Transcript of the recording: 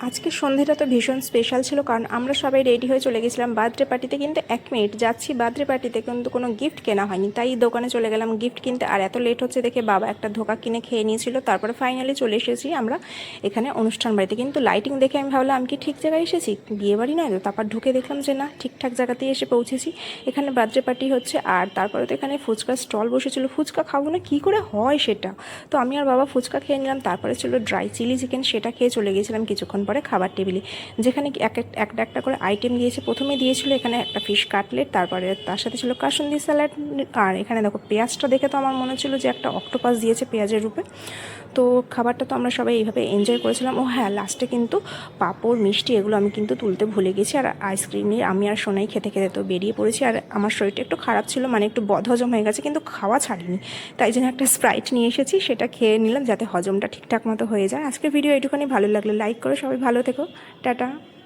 আজকে সন্ধ্যেটা তো ভীষণ স্পেশাল ছিল, কারণ আমরা সবাই রেডি হয়ে চলে গেছিলাম বার্থডে পার্টিতে। কিন্তু 1 মিনিট যাচ্ছি বার্থডে পার্টিতে, কিন্তু কোনো গিফট কেনা হয়নি, তাই দোকানে চলে গেলাম গিফট কিনতে। আর এত লেট হচ্ছে দেখে বাবা একটা ধোকা কিনে খেয়ে নিয়েছিল। তারপরে ফাইনালি চলে এসেছি আমরা এখানে অনুষ্ঠান বাড়িতে। কিন্তু লাইটিং দেখে আমি ভাবলাম আমি কি ঠিক জায়গায় এসেছি, বিয়ে বাড়ি নয় তো। তারপর ঢুকে দেখলাম যে না, ঠিকঠাক জায়গাতেই এসে পৌঁছেছি। এখানে বার্থডে পার্টি হচ্ছে। আর তারপরে তো এখানে ফুচকার স্টল বসেছিল। ফুচকা খাবো না কী করে হয় সেটা, তো আমি আর বাবা ফুচকা খেয়ে নিলাম। তারপরে ছিল ড্রাই চিলি চিকেন, সেটা খেয়ে চলে গিয়েছিলাম কিছুক্ষণ পরে খাবার টেবিলে, যেখানে একটা একটা করে আইটেম দিয়েছে। প্রথমে দিয়েছিল এখানে একটা ফিশ কাটলেট, তারপরে তার সাথে ছিল কাসুন্দি স্যালাড। আর এখানে দেখো পেঁয়াজটা দেখে তো আমার মনে হচ্ছিলো যে একটা অক্টোপাস দিয়েছে পেঁয়াজের রূপে। তো খাবারটা তো আমরা সবাই এইভাবে এনজয় করেছিলাম। ও হ্যাঁ, লাস্টে কিন্তু পাঁপড় মিষ্টি এগুলো আমি কিন্তু তুলতে ভুলে গেছি। আর আইসক্রিম নিয়ে আমি আর সোনাই খেতে খেতে তো বেরিয়ে পড়েছি। আর আমার শরীরটা একটু খারাপ ছিল, মানে একটু বদহজম হয়ে গেছে, কিন্তু খাওয়া ছাড়িনি। তাই জন্য একটা স্প্রাইট নিয়ে এসেছি, সেটা খেয়ে নিলাম যাতে হজমটা ঠিকঠাক মতো হয়ে যায়। আজকের ভিডিও এইটুখানি। ভালো লাগলে লাইক করো, সবাই ভালো থেকো, টাটা।